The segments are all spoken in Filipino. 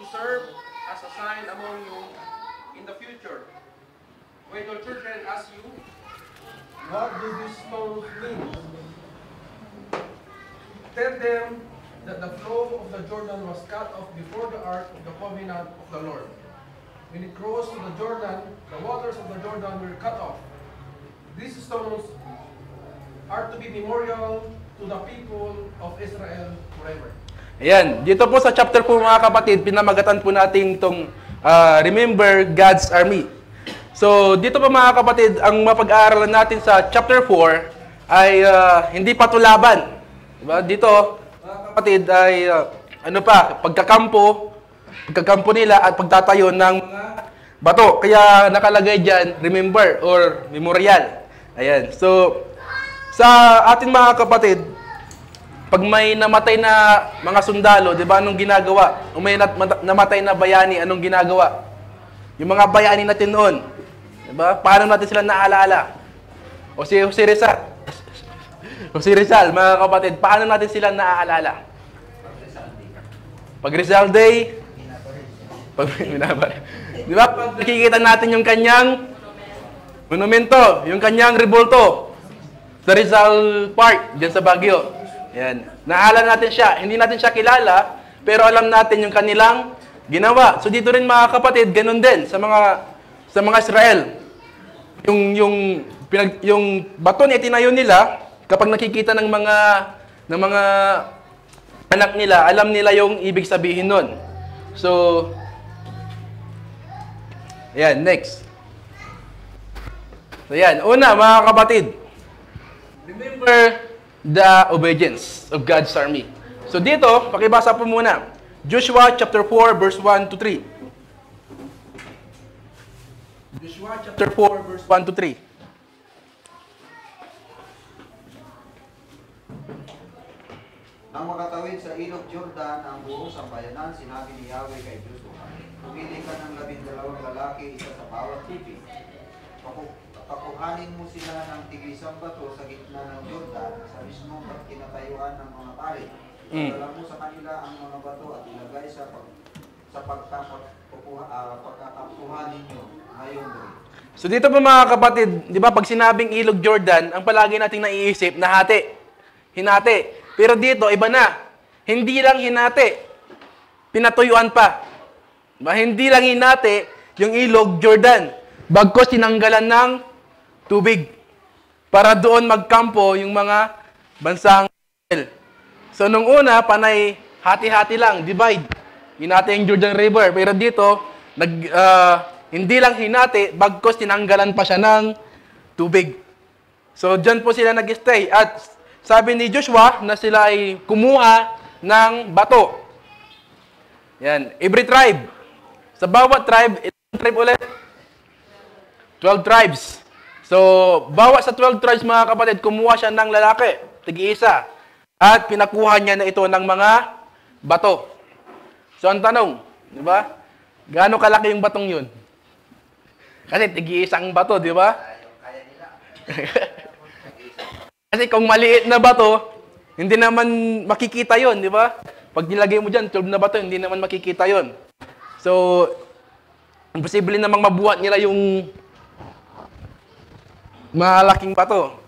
serve as a sign among you in the future. When your children ask you, what do these stones mean? Tell them that the flow of the Jordan was cut off before the ark of the covenant of the Lord. When it crossed to the Jordan, the waters of the Jordan were cut off. These stones are to be memorial to the people of Israel forever. Ayan, dito po sa chapter po mga kapatid, pinamagatan po natin itong Remember God's Army. So dito po mga kapatid, ang mapag-aaralan natin sa chapter 4 ay hindi patulaban. Diba? Dito, mga kapatid, ay pagkakampo nila at pagtatayo ng mga bato. Kaya nakalagay dyan, remember or memorial. Ayan. So, sa ating mga kapatid, pag may namatay na mga sundalo, di ba, anong ginagawa? O may namatay na bayani, anong ginagawa? Yung mga bayani natin noon, di ba? Paano natin sila naalaala? O si Rizal, mga kapatid, paano natin sila naaalala? Pag Rizal Day, di ba? Pag nakikita natin yung kanyang monumento, yung kanyang rebulto sa Rizal Park, dyan sa Baguio. Yan. Naalala natin siya. Hindi natin siya kilala, pero alam natin yung kanilang ginawa. So dito rin mga kapatid, ganun din sa mga Israel. Yung bato na itinayo nila, kapag nakikita ng mga anak nila, alam nila yung ibig sabihin nun. So, ayan, next. So, ayan. Una, mga kapatid, remember the obedience of God's army. So, dito, pakibasa po muna. Joshua chapter 4, verse 1 to 3. Joshua chapter 4, verse 1 to 3. Nang makatawid sa ilog Jordan ang buong sambayanan, sinabi ni Yahweh kay Joshua, pumili ka ng 12 lalaki, isa sa bawat tipi. Pakuhanin mo sila ng tig-isang bato sa gitna ng Jordan, sa mismong kinatayuan ng mga parit. Dala mo sa kanila ang mga bato at ilagay sa pagkakapuhan ninyo ngayong gabi. So dito po mga kapatid, di ba pag sinabing ilog Jordan, ang palagi nating naiisip na hinati. Pero dito, iba na. Hindi lang hinati. Pinatuyuan pa. Diba? Hindi lang hinati yung ilog Jordan. Bagkos tinanggalan ng tubig. Para doon magkampo yung mga bansang Israel. So nung una, panay hati-hati lang, divide. Hinati yung Jordan River. Pero dito, hindi lang hinati, bagkos tinanggalan pa siya ng tubig. So dyan po sila nag-stay. At sabi ni Joshua na sila ay kumuha ng bato. Yan. Every tribe. Sa bawat tribe, ilang tribe ulit? 12 tribes. So, bawat sa 12 tribes mga kapatid, kumuha siya ng lalaki, tig-isa. At pinakuha niya na ito ng mga bato. So, ang tanong, di ba? Gaano kalaki yung batong yun? Kasi tig-isang bato, di ba? Kasi kung maliit na bato, hindi naman makikita yon, di ba? Pag nilagay mo dyan, 12 na bato, hindi naman makikita yon. So, imposible namang mabuhat nila yung malaking bato.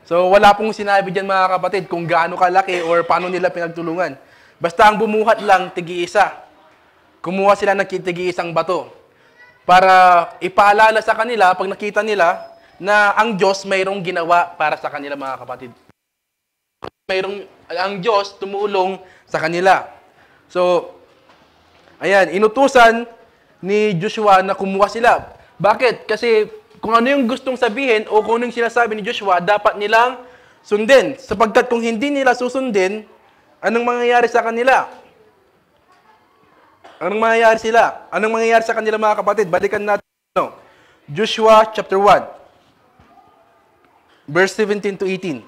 So, wala pong sinabi dyan mga kapatid kung gaano kalaki or paano nila pinagtulungan. Basta ang bumuhat lang, tig-iisa. Kumuha sila ng tig-iisang bato. Para ipaalala sa kanila, pag nakita nila, na ang Diyos mayroong ginawa para sa kanila mga kapatid. Ang Diyos tumulong sa kanila. So, ayan, inutusan ni Joshua na kumuha sila. Bakit? Kasi kung ano yung gustong sabihin o kung ano yung sinasabi ni Joshua, dapat nilang sundin. Sapagkat kung hindi nila susundin, anong mangyayari sa kanila? Anong mangyayari sa kanila mga kapatid? Balikan natin. Joshua chapter 1. Verse 17 to 18.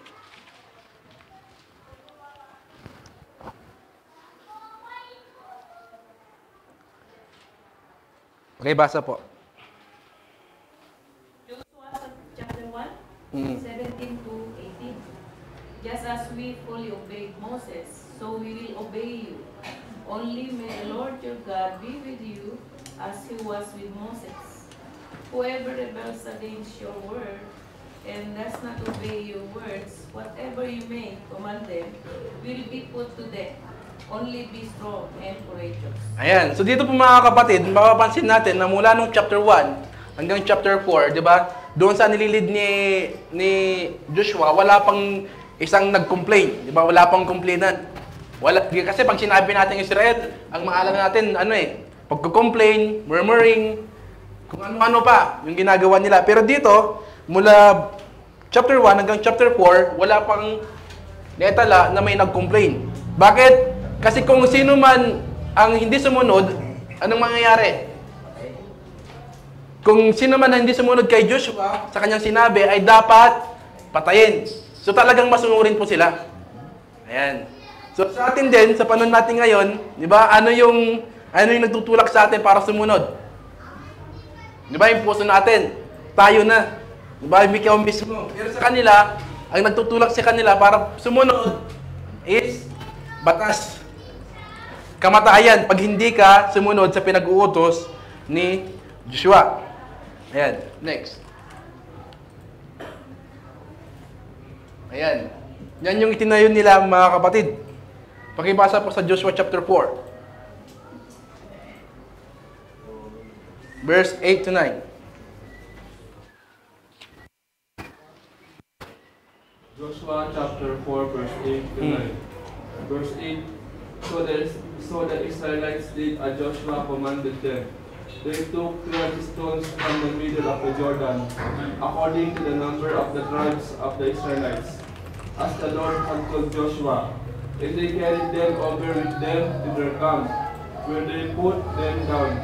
Okay, basa po. Joshua chapter 1, 17 to 18. Just as we fully obeyed Moses, so we will obey you. Only may the Lord your God be with you as he was with Moses. Whoever rebels against your word and does not obey your words, whatever you may command them, will be put to death. Only be strong and courageous. Ayan. So dito po mga kapatid, mapapansin natin na mula nung chapter 1 hanggang chapter 4, di ba? Doon sa nililid ni Joshua, wala pang isang nag-complain. Di ba? Wala pang complainan. Wala, kasi pag sinabi natin Israel, ang maalam natin, pagko-complain, murmuring, kung ano-ano pa yung ginagawa nila. Pero dito, mula chapter 1 hanggang chapter 4, wala pang netala na may nag-complain. Bakit? Kasi kung sino man ang hindi sumunod, anong mangyayari? Kung sino man ang hindi sumunod kay Joshua, sa kanyang sinabi, ay dapat patayin. So talagang masunurin po sila. Ayan. So sa atin din, sa panahon natin ngayon, di ba, ano yung nagtutulak sa atin para sumunod? Di ba, yung puso natin, tayo na. Di ba, ikaw mismo. Pero sa kanila, ang nagtutulak sa kanila para sumunod is batas. Kamatayan pag hindi ka sumunod sa pinag-uutos ni Joshua. Ayan, next. Ayan. Yan yung itinayo nila mga kapatid. Pakibasa po sa Joshua chapter 4. Verse 8 to 9. Joshua chapter 4 verse 8 to 9. Verse 8, so the Israelites did as Joshua commanded them. They took 12 stones from the middle of the Jordan, according to the number of the tribes of the Israelites, as the Lord had told Joshua. And they carried them over with them to their camp, where they put them down.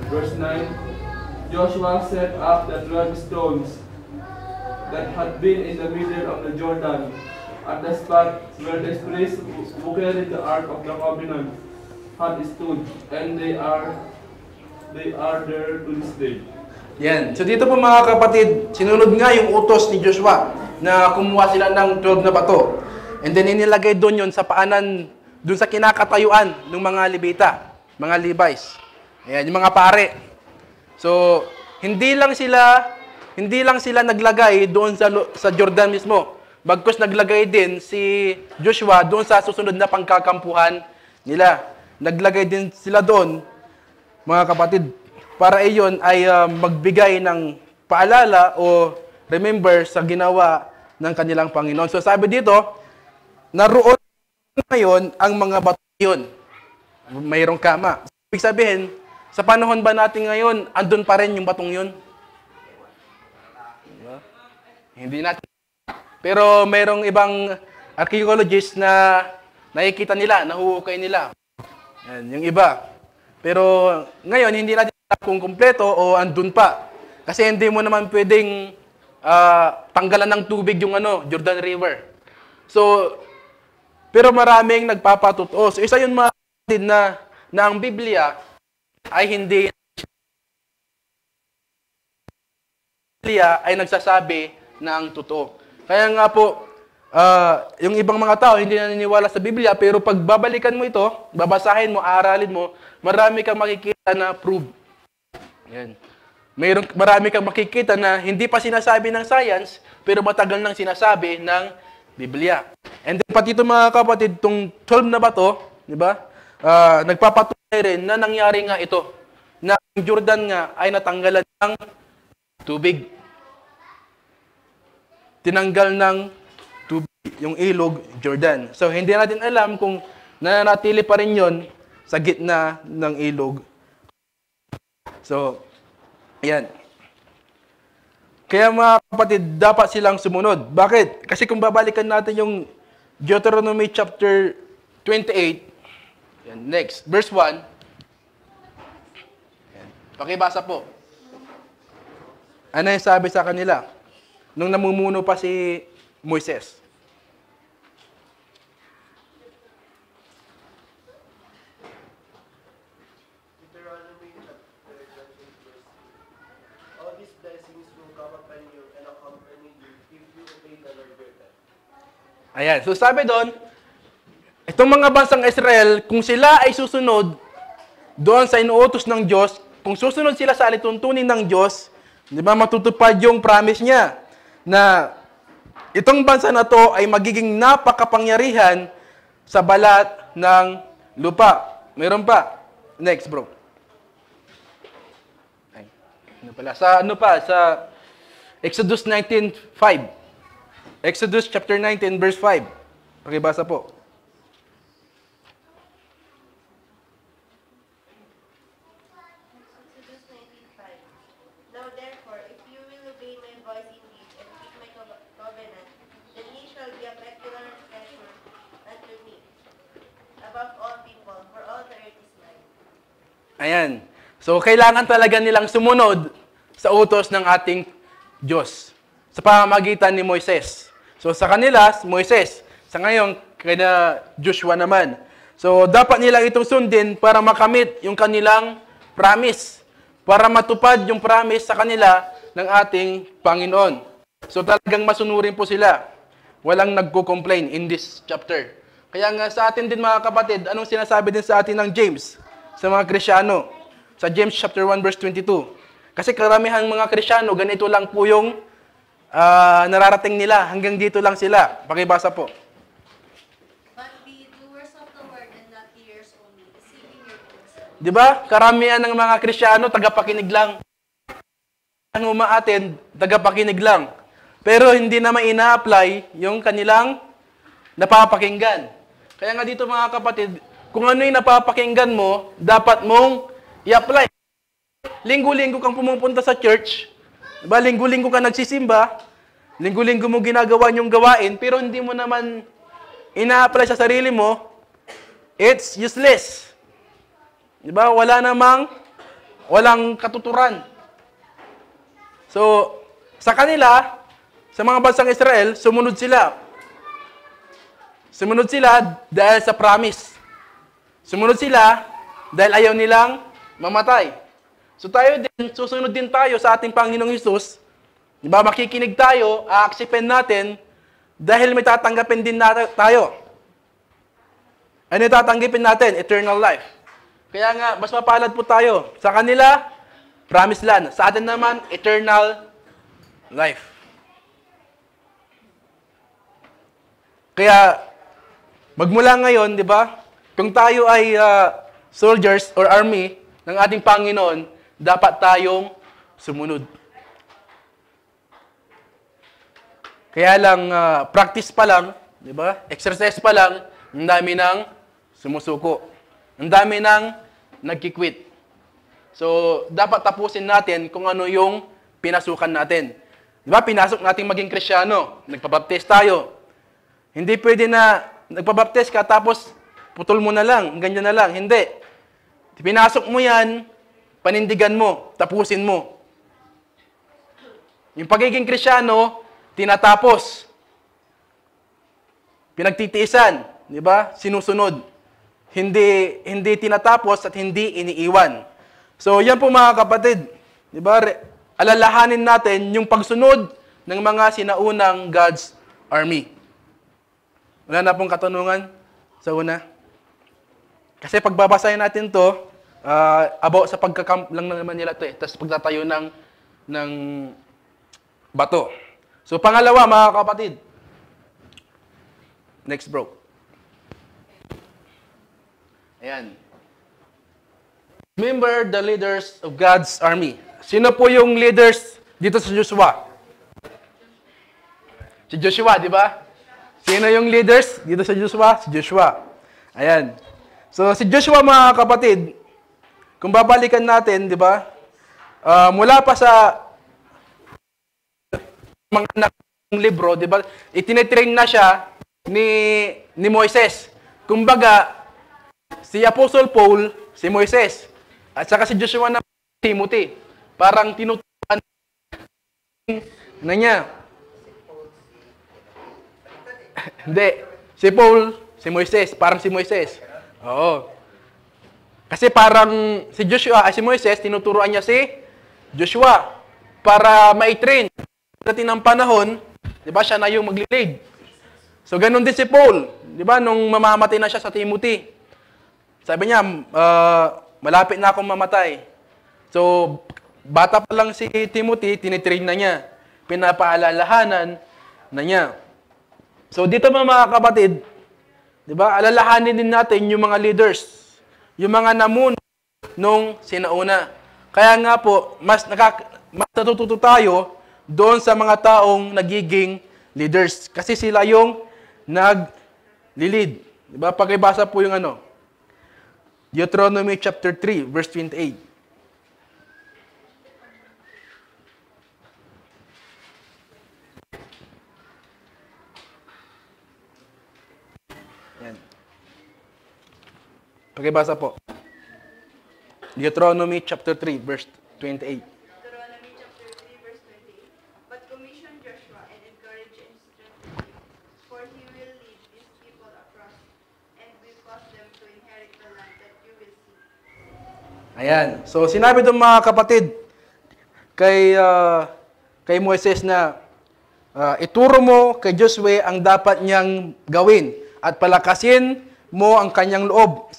Verse 9, Joshua set up the 12 stones that had been in the middle of the Jordan, at the spot where the priests who carried the Ark of the Covenant had stood, and they are there to this day. Yan. So dito po mga kapatid, sinunod nga yung utos ni Joshua na kumuha sila ng 12 na bato. And then inilagay doon yun sa paanan, doon sa kinakatayuan ng mga Levita, mga Levites. Ayan, yung mga pare. So, hindi lang sila naglagay doon sa Jordan mismo. Bagkus naglagay din si Joshua doon sa susunod na pangkakampuhan nila. Naglagay din sila doon, mga kapatid, para iyon ay magbigay ng paalala o remember sa ginawa ng kanilang Panginoon. So sabi dito, naroon ngayon ang mga bato yun. Mayroong kama. Ibig sabihin, sa panahon ba natin ngayon, andun pa rin yung batong yun? Diba? Hindi natin. Pero mayroong ibang archaeologists na nakikita nila, nahuhukay nila. Yan, yung iba. Pero ngayon, hindi natin alam kung kumpleto o andun pa. Kasi hindi mo naman pwedeng tanggalan ng tubig yung Jordan River. So, pero maraming nagpapatuto. So, isa yun mga kapatid na ang Biblia ay hindi Biblia ay nagsasabi na ang totoo. Kaya nga po, yung ibang mga tao hindi naniniwala sa Biblia, pero pag babalikan mo ito, babasahin mo, aralin mo, marami kang makikita na proof. Yan. Marami kang makikita na hindi pa sinasabi ng science, pero matagal nang sinasabi ng Biblia. And then pati ito mga kapatid, itong 12 na bato, di ba? Nagpapatunay rin na nangyari nga ito. Na ang Jordan nga ay natanggalan ng tubig. Tinanggal ng tubig yung ilog Jordan. So hindi natin alam kung nananatili pa rin yon sa gitna ng ilog. So, ayan. Kaya mga kapatid, dapat silang sumunod. Bakit? Kasi kung babalikan natin yung Deuteronomy chapter 28, yan, next, verse 1. Yan. Pakibasa po. Ano yung sabi sa kanila? Nung namumuno pa si Moises. Deuteronomy chapter 28. All these blessings will come upon you and accompany you if you obey the Lord your God. Ayan. So sabi doon, Itong mga bansang Israel, kung sila ay susunod doon sa inuutos ng Diyos, kung susunod sila sa alituntunin ng Diyos, di ba, matutupad yung promise niya na itong bansa na to ay magiging napakapangyarihan sa balat ng lupa. Meron pa. Next, bro. Ay, sa Exodus 19:5. Exodus chapter 19 verse 5. Pakibasa po. Exodus 19:5. Now therefore, if you will obey my voice indeed and keep my covenant, then ye shall be a peculiar treasure unto me above all people, for all the earth is mine. Ayan. So, kailangan talaga nilang sumunod sa utos ng ating Diyos sa pamamagitan ni Moises. So, sa kanila, Moises. Sa ngayon, kaya Joshua naman. So, dapat nilang itong sundin para makamit yung kanilang promise. Para matupad yung promise sa kanila ng ating Panginoon. So, talagang masunurin po sila. Walang nagko-complain in this chapter. Kaya nga sa atin din mga kapatid, anong sinasabi din sa atin ng James? Sa mga Krisyano. Sa James chapter 1 verse 22. Kasi karamihan mga Krisyano, ganito lang po yung nararating nila. Hanggang dito lang sila. Pakibasa po. But be doers of the word and not hearers only, deceiving your own selves. Di ba? Karamihan ng mga Krisyano, tagapakinig lang. Ang umaattend, tagapakinig lang. Pero hindi naman ina-apply yung kanilang napapakinggan. Kaya nga dito mga kapatid, kung ano yung napapakinggan mo, dapat mong i-apply. Linggo-linggo kang pumupunta sa church, diba? Linggo-linggo ka nagsisimba, linggo-linggo mo ginagawa yung gawain, pero hindi mo naman ina-apply sa sarili mo, it's useless. Diba? Walang katuturan. So, sa kanila, sa mga bansang Israel, sumunod sila. Sumunod sila dahil sa promise. Sumunod sila dahil ayaw nilang mamatay. So tayo din, susunod din tayo sa ating Panginoong Hesus. Diba, makikinig tayo, a-acceptin natin dahil may tatanggapin din tayo. Ano yung tatanggapin natin? Eternal life. Kaya nga, mas mapalad po tayo. Sa kanila, promised land. Sa atin naman, eternal life. Kaya, magmula ngayon, di ba, kung tayo ay soldiers or army ng ating Panginoon, dapat tayong sumunod. Kaya lang, practice pa lang, di ba? Exercise pa lang, ang dami ng sumusuko. Ang dami ng nagkikwit. So, dapat tapusin natin kung ano yung pinasukan natin. Di ba? Pinasok natin maging Krisyano. Nagpabaptize tayo. Hindi pwede na nagpabaptize ka tapos putol mo na lang, ganyan na lang. Hindi. Pinasok mo yan, panindigan mo, tapusin mo. Yung pagiging Krisyano, tinatapos. Pinagtitiisan, di ba? Sinusunod. Hindi tinatapos at hindi iniiwan. So, yan po mga kapatid. Di ba? Alalahanin natin yung pagsunod ng mga sinaunang God's army. Wala na pong katanungan sa una. Kasi pagbabasahin natin to, about sa pagkakamp lang naman nila to eh. Tapos pagtatayo ng bato. So, pangalawa mga kapatid. Next bro. Ayan. Remember the leaders of God's army. Sino po yung leaders dito sa Joshua? Si Joshua, di ba? Sino yung leaders dito sa Joshua? Si Joshua. Ayan. So, si Joshua mga kapatid, kung babalikan natin, di ba? Mula pa sa mga anak ng libro, di ba? Itinitrain na siya ni Moises. Kumbaga, si Apostle Paul, si Moises, at saka si Joshua na Timothy. Parang tinuturuan na niya. Hindi. Si Paul, si Moises. Parang si Moises. Oo. Kasi parang si Joshua, si Moises, tinuturuan niya si Joshua para ma-train. Pagdating ng panahon, di ba, siya na yung mag-lead. So, ganun din si Paul. di ba, nung mamamatay na siya sa Timothy. Sabi niya, malapit na akong mamatay. So, bata pa lang si Timothy, tinitrain na niya. Pinapaalalahanan na niya. So, dito mga kapatid, di ba, alalahanin din natin yung mga leaders, yung mga namuno nung sinauna. Kaya nga po, mas natututo tayo doon sa mga taong nagiging leaders. Kasi sila yung nag-lead. Diba? Pakibasa po yung Deuteronomy chapter 3, verse 28. Yan. Pakibasa po. Deuteronomy chapter 3, verse 28. Deuteronomy chapter 3, verse 28. But commission Joshua and encourage and strengthen him, for he will lead these people across and will cause them to inherit the land that you will see. Ayan. So, sinabi doon mga kapatid kay Moises na ituro mo kay Joshua ang dapat niyang gawin at palakasin mo ang kanyang loob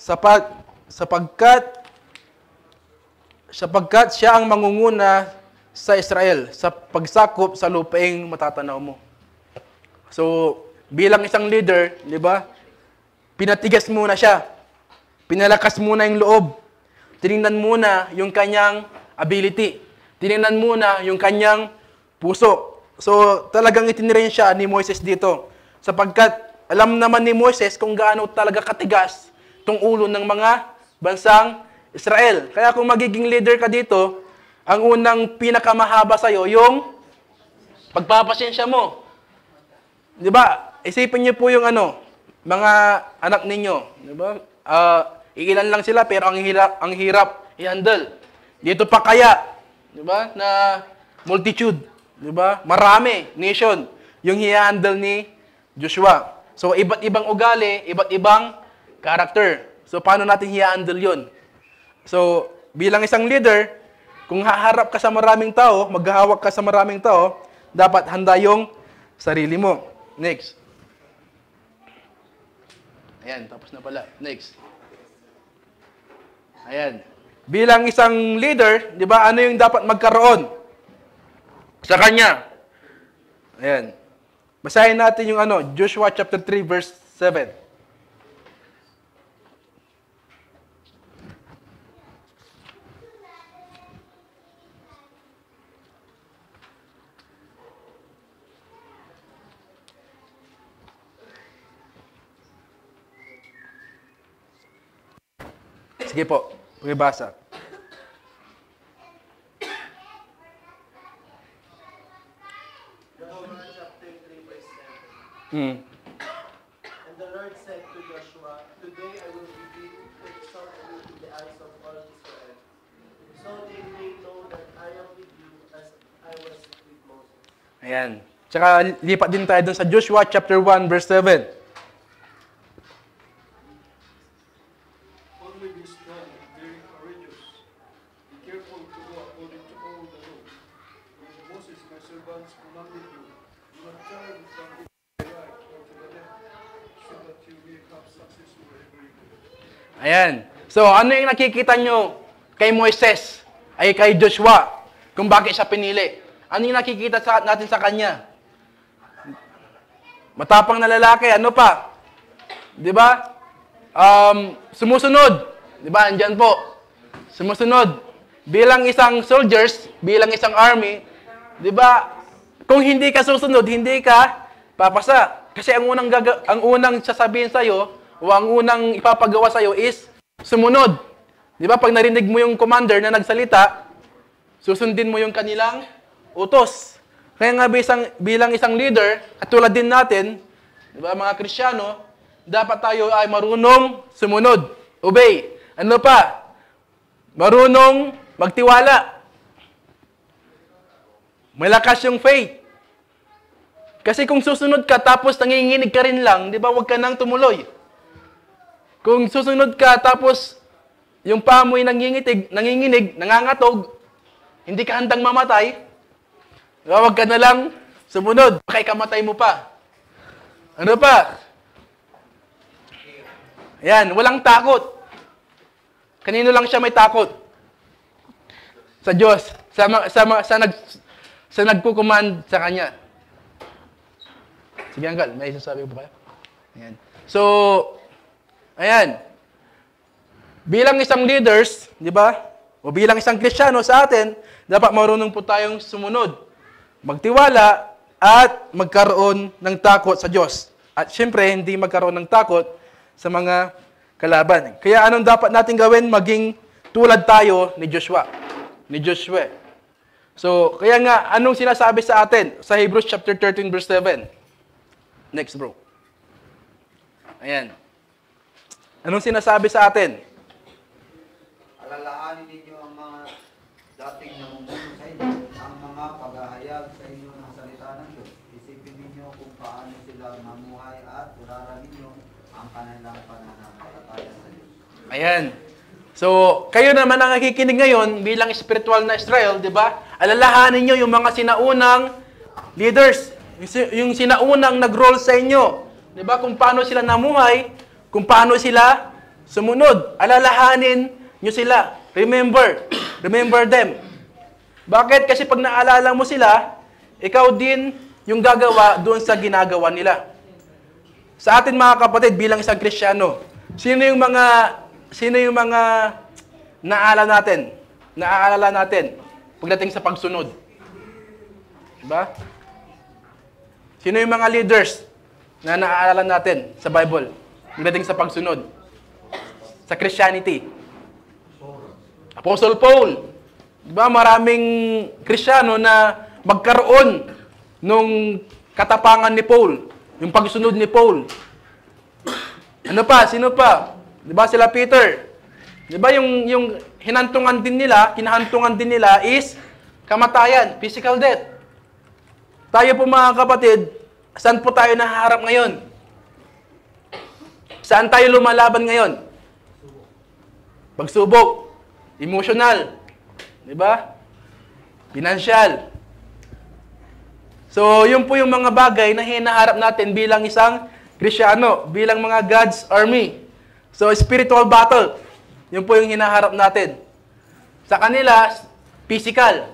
sapagkat siya ang mangunguna sa Israel sa pagsakop sa lupaing matatanaw mo. So, bilang isang leader, di ba? Pinatigas muna siya. Pinalakas muna yung loob. Tinignan muna yung kanyang ability. Tinignan muna yung kanyang puso. So, talagang itinirain siya ni Moises dito. Sapagkat alam naman ni Moises kung gaano talaga katigas itong ulo ng mga bansang Israel. Kaya kung magiging leader ka dito, ang unang pinakamahaba sa'yo, yung pagpapasensya mo. Di ba? Isipin niyo po yung mga anak ninyo. Di ba? Iilan lang sila pero ang hirap i-handle. Dito pa kaya, di ba? Na multitude, di ba? Marami, nation, yung i-handle ni Joshua. So, iba't ibang ugali, iba't ibang character. So, paano natin i-handle yun? So, bilang isang leader, kung haharap ka sa maraming tao, maghahawak ka sa maraming tao, dapat handa yung sarili mo. Next. Ayan, tapos na pala. Next. Ayan. Bilang isang leader, di ba, ano yung dapat magkaroon sa kanya? Ayan. Basahin natin yung Joshua chapter 3, verse 7. Sige po, pakibasa. Joshua chapter 3, verse 7. Mm. And the Lord said to Joshua, Today I will begin to exalt you in the eyes of all Israel, so they may know that I am with you as I was with Moses. Ayan. Tsaka lipat din tayo dun sa Joshua chapter 1, verse 7. Only be strong and very courageous. Be careful to do according to all the law, which Moses my servant commanded you. Do not turn from it to the right or to the left, so that you may have success wherever you go. Ayan. So, ano yung nakikita nyo kay Moises, ay kay Joshua, kung bakit siya pinili? Ano yung nakikita natin sa kanya? Matapang na lalaki, ano pa? Di ba? Sumusunod. Di ba? Andyan po. Sumusunod. Bilang isang soldiers, bilang isang army, di ba? Kung hindi ka susunod, hindi ka papasa. Kasi ang unang sasabihin sa'yo, o ang unang ipapagawa sa'yo is sumunod. Di ba? Pag narinig mo yung commander na nagsalita, susundin mo yung kanilang utos. Kaya nga bilang isang leader, at tulad din natin, di ba, mga Kristiyano, dapat tayo ay marunong sumunod, obey. Ano pa? Marunong magtiwala. Malakas yung faith. Kasi kung susunod ka tapos nanginginig ka rin lang, di ba, huwag ka nang tumuloy. Kung susunod ka tapos yung paa mo'y nanginginig, nangangatog, hindi ka handang mamatay, huwag ka na lang sumunod. Baka ikamatay mo pa. Ano pa? Ayan, walang takot. Kanino lang siya may takot? Sa Diyos. Sa nagkukumand sa Kanya. Sige, Uncle, may isasabi po kayo? Ayan. So, ayan. Bilang isang leaders, di ba? O bilang isang Kristiyano sa atin, dapat marunong po tayong sumunod, magtiwala, at magkaroon ng takot sa Diyos. At syempre, hindi magkaroon ng takot sa mga kalaban. Kaya anong dapat natin gawin? Maging tulad tayo ni Joshua. Ni Joshua. So, kaya nga, anong sinasabi sa atin? Sa Hebrews chapter 13, verse 7. Next, bro. Ayan. Anong sinasabi sa atin? Alalahanin ninyo ang mga dating namumuno sa inyo, ang mga paghahayag sa inyo ng salita ng Diyos. Isipin ninyo kung paano sila mamuhay at tularan ninyo ang kanilang pananampalataya sa Diyos. Ayan. So, kayo naman ang nakikinig ngayon bilang spiritual na Israel, di ba? Alalahanin nyo yung mga sinaunang leaders, yung sinaunang nag-role sa inyo. Di ba? Kung paano sila namuhay, kung paano sila sumunod. Alalahanin nyo sila. Remember them. Bakit? Kasi pag naalala mo sila, ikaw din yung gagawa doon sa ginagawa nila. Sa atin mga kapatid, bilang isang Kristiyano, sino yung mga naaalala natin pagdating sa pagsunod? Diba? Sino yung mga leaders na naaalala natin sa Bible pagdating sa pagsunod? Sa Christianity. Apostle Paul. Diba? Maraming Kristiyano na magkaroon nung katapangan ni Paul. Yung pagsunod ni Paul. Ano pa? Sino pa? Diba sila Peter? Diba yung kinahantungan din nila is kamatayan, physical death. Tayo po mga kapatid, saan po tayo nahaharap ngayon? Saan tayo lumalaban ngayon? Pagsubok. Emotional. Diba? Financial. So, yun po yung mga bagay na hinaharap natin bilang isang Kristiyano, bilang mga God's army. So, spiritual battle. Yun po yung hinaharap natin. Sa kanila, physical.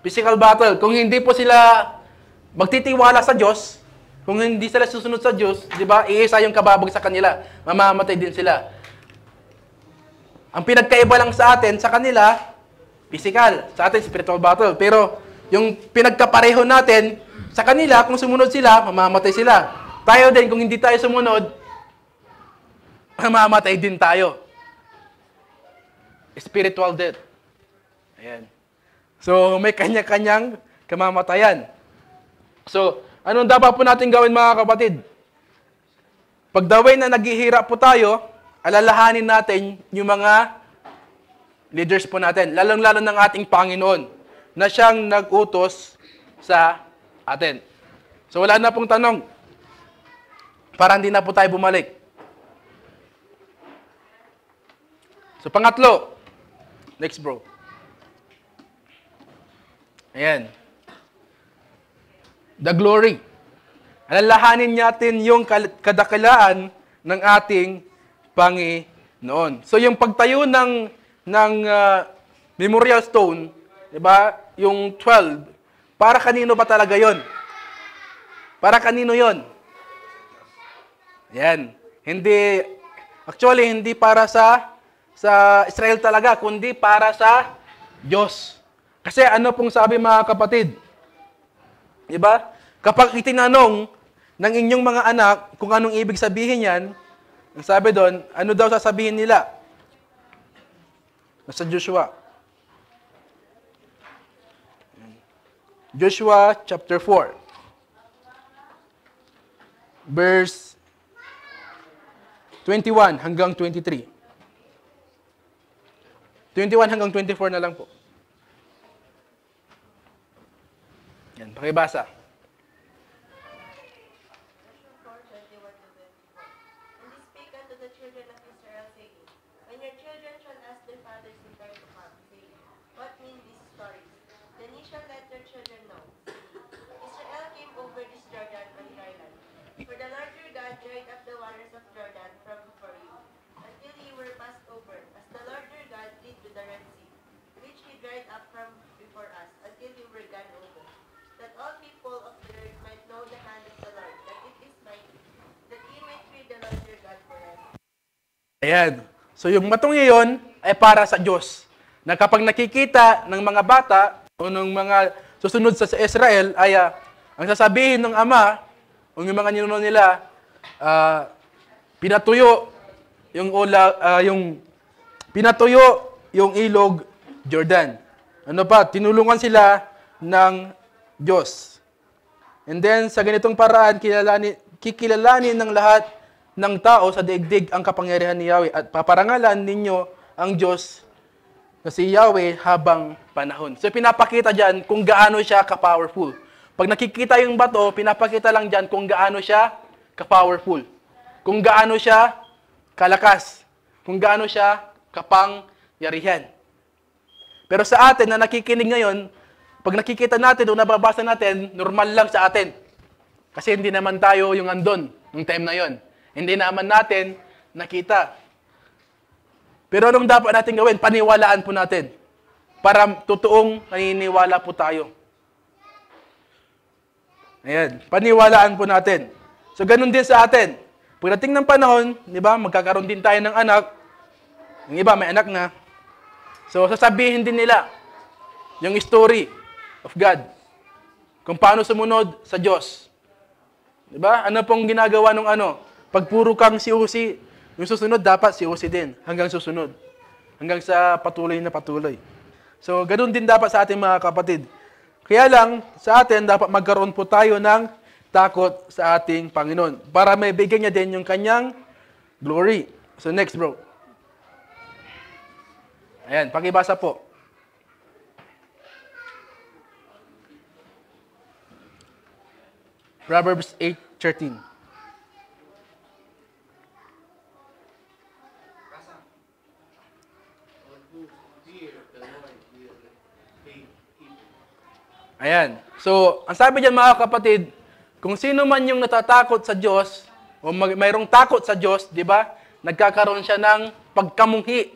Physical battle. Kung hindi po sila magtitiwala sa Diyos, kung hindi sila susunod sa Diyos, di ba, iisa yung kababag sa kanila. Mamamatay din sila. Ang pinagkaiba lang sa atin, sa kanila, physical. Sa atin, spiritual battle. Pero, yung pinagkapareho natin, sa kanila, kung sumunod sila, mamamatay sila. Tayo din, kung hindi tayo sumunod, mamamatay din tayo. Spiritual death. Ayan. So, may kanya-kanyang kamamatayan. So, anong dapat po natin gawin mga kapatid? Pag the way na naghihirap po tayo, alalahanin natin yung mga leaders po natin, lalong-lalo ng ating Panginoon, na siyang nag-utos sa atin. So wala na pong tanong, para hindi na po tayo bumalik. So pangatlo, next bro. Ayan. The glory. Alalahanin natin yung kadakilaan ng ating Panginoon. So yung pagtayo ng memorial stone, 'di ba? Yung 12, para kanino ba talaga 'yon? Para kanino 'yon? Yan. Hindi para sa Israel talaga, kundi para sa Diyos. Kasi ano pong sabi mga kapatid? 'Di ba? Kapag itinanong ng inyong mga anak kung anong ibig sabihin yan, ang sabi doon, ano daw sasabihin nila? Nasa Joshua. Joshua chapter 4. Verse 21 hanggang 23. 21 hanggang 24 na lang po. Yan, pakibasa. For the Lord your God dried up the waters of Jordan from before you, Ayan. So yung batong iyon ay para sa Diyos. Na kapag nakikita ng mga bata o ng mga susunod sa Israel ay ang sasabihin ng ama o yung mga ninuno nila, pinatuyo yung ilog Jordan. Ano pa? Tinulungan sila ng Diyos. And then sa ganitong paraan kikilalanin ng lahat ng tao sa daigdig ang kapangyarihan ni Yahweh at paparangalan ninyo ang Diyos na si Yahweh habang panahon. So pinapakita dyan kung gaano siya ka-powerful. Pag nakikita yung bato, pinapakita lang dyan kung gaano siya ka-powerful. Kung gaano siya kalakas. Kung gaano siya kapangyarihan. Pero sa atin na nakikinig ngayon, pag nakikita natin o nababasa natin, normal lang sa atin. Kasi hindi naman tayo yung andon nung time na yon. Hindi naman natin nakita. Pero anong dapat natin gawin? Paniwalaan po natin. Para totoong naniniwala po tayo. Ayan. Paniwalaan po natin. So, ganun din sa atin. Pagdating ng panahon, di ba, magkakaroon din tayo ng anak. Yung iba, may anak na. So, sasabihin din nila yung story of God. Kung paano sumunod sa Diyos. Di ba? Ano pong ginagawa ng Pag puro kang si-usi, yung susunod dapat si-usi din. Hanggang susunod. Hanggang sa patuloy na patuloy. So, ganun din dapat sa ating mga kapatid. Kaya lang, sa atin, dapat magkaroon po tayo ng takot sa ating Panginoon. Para may bigyan niya din yung kanyang glory. So, next bro. Ayan, pakibasa po. Proverbs 8:13. Ayan. So, ang sabi diyan mga kapatid, kung sino man yung natatakot sa Diyos, o mayroong takot sa Diyos, di ba? Nagkakaroon siya ng pagkamunghi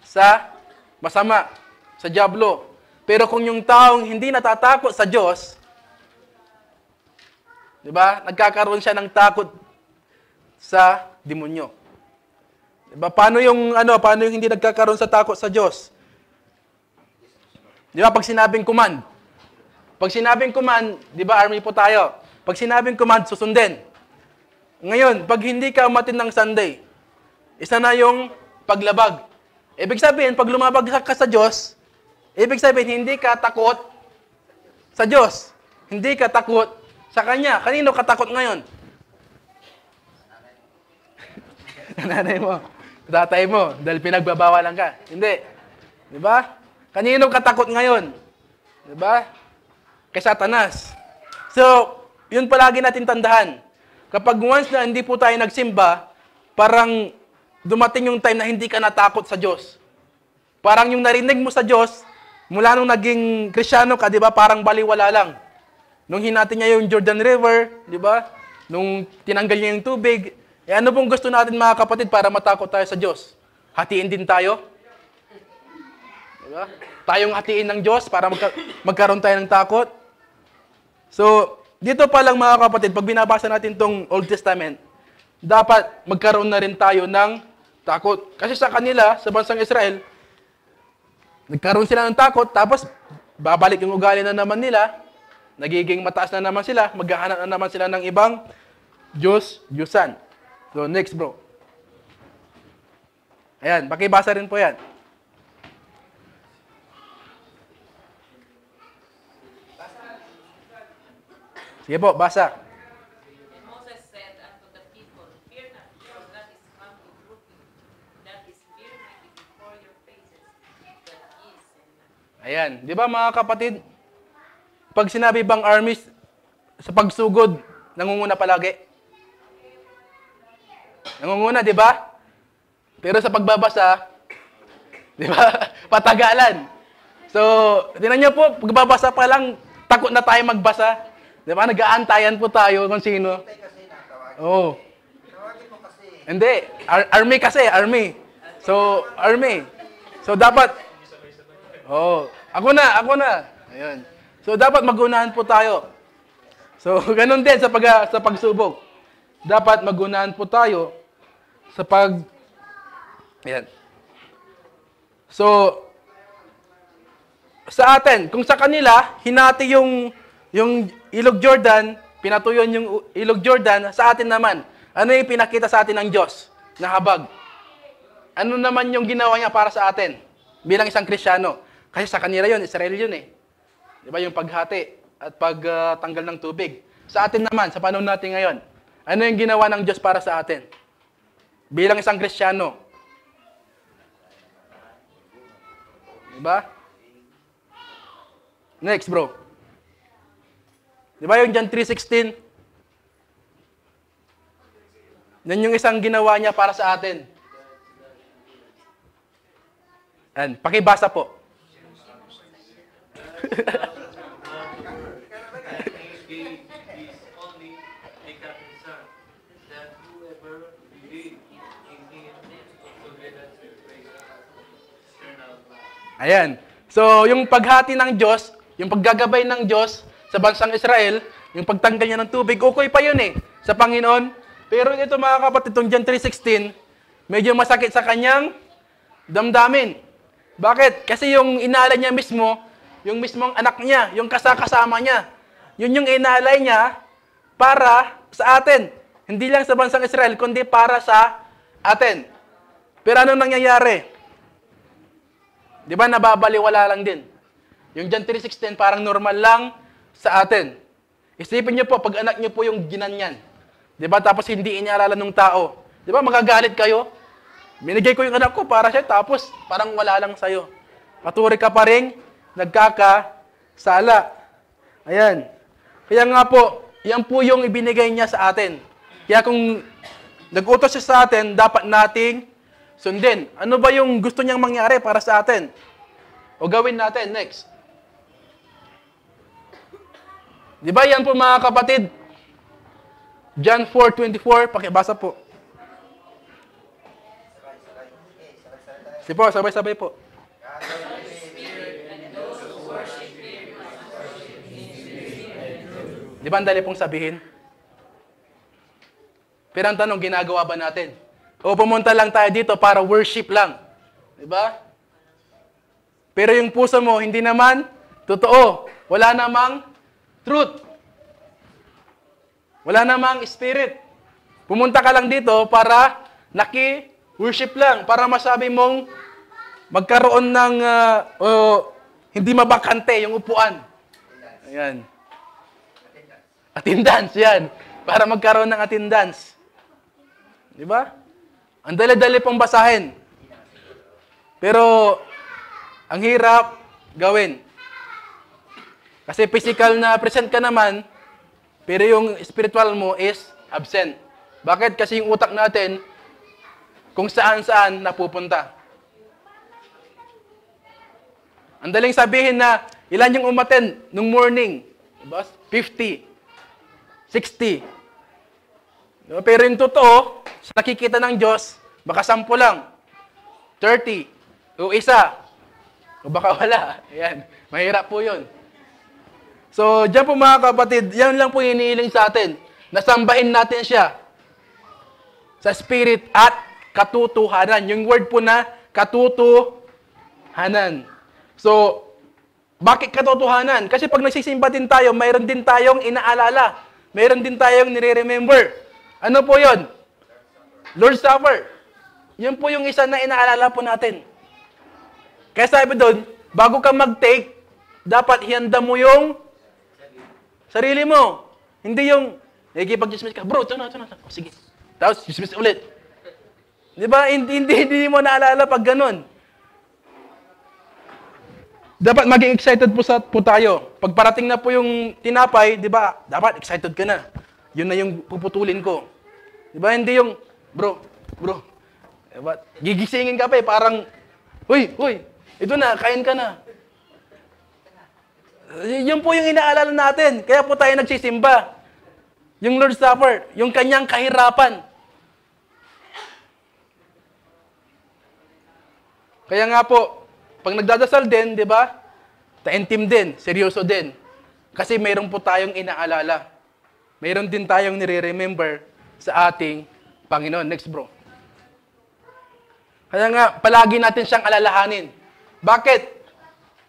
sa masama, sa dyablo. Pero kung yung taong hindi natatakot sa Diyos, di ba? Nagkakaroon siya ng takot sa demonyo. Di ba? Paano yung hindi nagkakaroon sa takot sa Diyos? Di ba? Pag sinabing command. Pag sinabing command, di ba, army po tayo. Pag sinabing command, susundin. Ngayon, pag hindi ka umatin ng Sunday, isa na yung paglabag. Ibig sabihin, pag lumabag ka sa Diyos, ibig sabihin, hindi ka takot sa Diyos. Hindi ka takot sa Kanya. Kanino ka takot ngayon? Nanay mo. Tatay mo. Dahil pinagbabawalan ka. Hindi. Di ba? Kanino ka takot ngayon? Di ba? Kay Satanas. So, yun palagi natin tandahan. Kapag once na hindi po tayo nagsimba, parang dumating yung time na hindi ka natakot sa Diyos. Parang yung narinig mo sa Diyos, mula nung naging Krisyano ka, di ba, parang baliwala lang. Nung hinati niya yung Jordan River, di ba, nung tinanggal niya yung tubig, ano pong gusto natin mga kapatid para matakot tayo sa Diyos? Hatiin din tayo? Di ba? Tayong hatiin ng Diyos para magkaroon tayo ng takot? So, dito pa lang mga kapatid, pag binabasa natin tong Old Testament, dapat magkaroon na rin tayo ng takot. Kasi sa kanila, sa bansang Israel, nagkaroon sila ng takot, tapos babalik yung ugali na naman nila, nagiging mataas na naman sila, maghahanap na naman sila ng ibang Diyos-Diyusan. So, next bro. Ayan, pakibasa rin po yan. Sige po, basa. And Moses said unto the people, Fear not, for God is come to prove you, that is fear may be before your faces, that ye sin not. Ayan, di ba mga kapatid, pag sinabi bang armies, sa pagsugod, nangunguna palagi? Nangunguna, di ba? Pero sa pagbabasa, di ba? Patagalan. So, tinan niyo po, pagbabasa pa lang, takot na tayo magbasa. Di ba? Nag-aantayan po tayo kung sino. Oo. Tawagin mo kasi. Hindi. Army kasi, army. So, army. So, dapat... Oh, ako na. Ayun. So, dapat magunahan po tayo. So, ganun din sa pagsubok. Dapat magunahan po tayo sa Ayan. So, sa atin, kung sa kanila, hinati yung ilog Jordan, pinatuyon yung ilog Jordan, sa atin naman, ano yung pinakita sa atin ng Diyos na habag? Ano naman yung ginawa niya para sa atin bilang isang Kristiyano? Kasi sa kanila yun, Israel yun eh. Di ba yung paghati at pagtanggal ng tubig? Sa atin naman, sa panahon natin ngayon, ano yung ginawa ng Diyos para sa atin? Bilang isang Kristiyano. Di ba? Next, bro. Di ba yung John 3:16? Yan yung isang ginawa niya para sa atin. And, pakibasa po. Ayan. So, yung paghati ng Diyos, yung paggagabay ng Diyos sa bansang Israel, yung pagtanggal niya ng tubig, okay pa yun eh, sa Panginoon. Pero ito mga kapatid, itong John 3:16, medyo masakit sa kanyang damdamin. Bakit? Kasi yung inalay niya mismo, yung mismong anak niya, yung kasama niya, yun yung inalay niya para sa atin. Hindi lang sa bansang Israel, kundi para sa atin. Pero anong nangyayari? Di ba nababaliwala lang din? Yung John 3:16 parang normal lang sa atin. Isipin niyo po, pag anak niyo po yung ginanyan. Di ba? Tapos hindi iniaalala ng tao. Di ba? Magagalit kayo. Binigay ko yung anak ko para siya, tapos parang wala lang sa'yo. Patuloy ka pa rin, nagkakasala. Ayan. Kaya nga po, yan po yung ibinigay niya sa atin. Kaya kung nag-utos siya sa atin, dapat nating sundin. Ano ba yung gusto niyang mangyari para sa atin? O gawin natin. Next. Di ba yan po mga kapatid? John 4:24, pakibasa po. Sige po, sabay-sabay po. Di ba ang dali pong sabihin? Pero ang tanong, ginagawa ba natin? O pumunta lang tayo dito para worship lang? Di ba? Pero yung puso mo, hindi naman totoo. Wala namang truth. Wala namang spirit. Pumunta ka lang dito para worship lang, para masabi mong magkaroon ng hindi mabakante yung upuan. Ayan. Attendance, yan. Para magkaroon ng attendance. Di ba? Ang dali-dali pong basahin. Pero, ang hirap gawin. Kasi physical na present ka naman, pero yung spiritual mo is absent. Bakit? Kasi yung utak natin, kung saan-saan napupunta. Ang daling sabihin na ilan yung umattend nung morning? Diba? 50, 60. Diba? Pero yung totoo, sa nakikita ng Diyos, baka 10 lang, 30, o isa, o baka wala. Ayan. Mahirap po yun. So, dyan po mga kapatid, yan lang po iniiling sa atin. Nasambahin natin siya sa spirit at katotohanan. Yung word po na katotohanan. So, bakit katotohanan? Kasi pag nagsisimba din tayo, mayroon din tayong inaalala. Mayroon din tayong nire-remember. Ano po yun? Lord's Supper. Yun po yung isa na inaalala po natin. Kaya sabi doon, bago ka mag-take, dapat ihanda mo yung sarili mo. Hindi yung, nagkipag-dismiss ka, bro, ito na. O, sige. Tapos, dismiss ulit. Di ba? Hindi mo naalala pag ganun. Dapat maging excited po tayo. Pag parating na po yung tinapay, di ba? Dapat excited ka na. Yun na yung puputulin ko. Di ba? Hindi yung, bro. Diba? Gigisingin ka pa eh. Parang, huy, ito na, kain ka na. Yun po yung inaalala natin. Kaya po tayo nagsisimba. Yung Lord's Supper, yung kanyang kahirapan. Kaya nga po, pag nagdadasal din, di ba? Taimtim din, seryoso din. Kasi mayroon po tayong inaalala. Mayroon din tayong nire-remember sa ating Panginoon. Next, bro. Kaya nga, palagi natin siyang alalahanin. Bakit?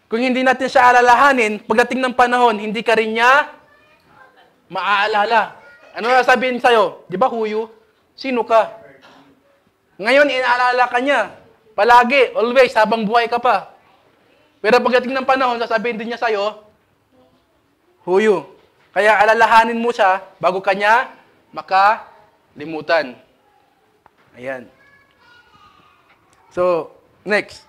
Kung hindi natin siya alalahanin, pagdating ng panahon, hindi ka rin niya maaalala. Ano na sabihin sa'yo? Di ba, huyo? Sino ka? Ngayon, inaalala ka niya. Palagi, always, habang buhay ka pa. Pero pagdating ng panahon, sasabihin din niya sa'yo, huyo. Kaya alalahanin mo siya bago ka niya makalimutan. Ayan. So, next.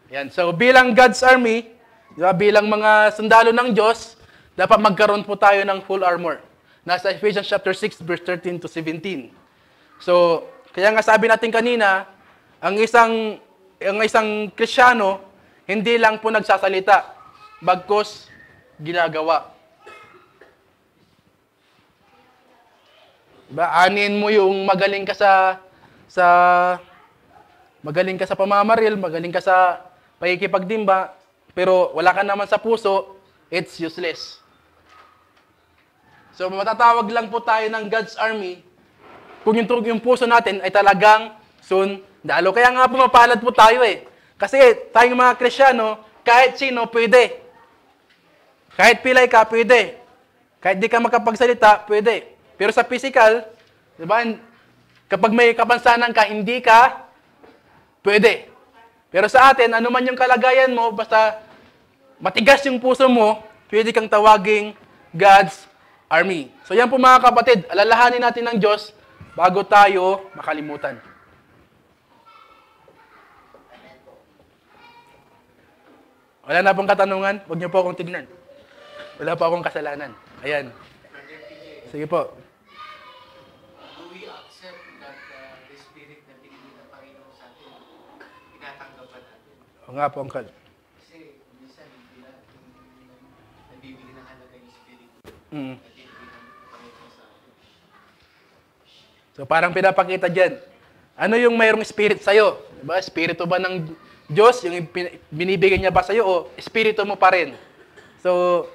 Ayan. So, bilang God's army, diba, bilang mga sundalo ng Diyos, dapat magkaroon po tayo ng full armor. Nasa Ephesians chapter 6, verse 13 to 17. So, kaya nga sabi natin kanina, ang isang Kristiyano, hindi lang po nagsasalita, bagkus ginagawa. Diba? Anin mo yung magaling ka sa pamamaril, magaling ka sa pakikipagdimba, pero wala ka naman sa puso, it's useless. So matatawag lang po tayo ng God's army kung yung puso natin ay talagang sundalo. Kaya nga pumapalad po tayo eh. Kasi tayong mga Kristiyano, kahit sino pwede. Kahit pilay ka, pwede. Kahit di ka makapagsalita, pwede. Pero sa physical, di ba, kapag may kapansanan ka, hindi ka pwede. Pero sa atin, ano man yung kalagayan mo, basta matigas yung puso mo, pwede kang tawaging God's army. So yan po mga kapatid, alalahanin natin ng Diyos bago tayo makalimutan. Wala na pong katanungan, huwag niyo po akong tignan. Wala pa akong kasalanan. Ayan. Sige po. Do we accept that the Spirit na binigay ng Panginoon sa atin, tinatanggap ba natin? O nga po, Uncle. Kasi minsan hindi natin nabibigyan ng halaga yung Spirit Mm. na binigay ng Panginoon sa atin. So parang pinapakita dyan, ano yung mayroong spirit sa'yo? Diba? Espiritu ba ng Diyos? Yung binibigay niya ba sa'yo? O espiritu mo pa rin? So,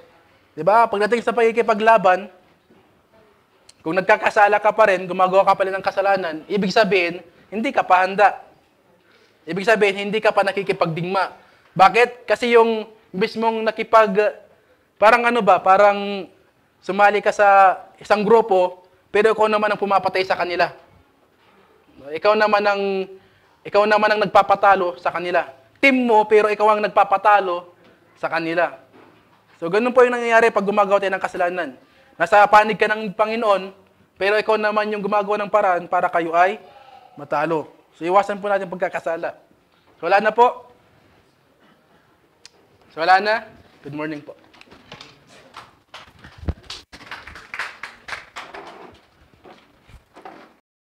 diba? Pagdating sa pagkikipaglaban, kung nagkakasala ka pa rin, gumagawa ka pa rin ng kasalanan, ibig sabihin, hindi ka pa handa. Ibig sabihin, hindi ka pa nakikipagdigma. Bakit? Kasi yung mismong parang sumali ka sa isang grupo, pero ikaw naman ang pumapatay sa kanila. Ikaw naman ang nagpapatalo sa kanila. Team mo, pero ikaw ang nagpapatalo sa kanila. So, ganun po yung nangyayari pag gumagawa tayo ng kasalanan. Nasa panig ka ng Panginoon, pero ikaw naman yung gumagawa ng paraan para kayo ay matalo. So, iwasan po natin pagkakasala. So, wala na po. So, wala na. Good morning po.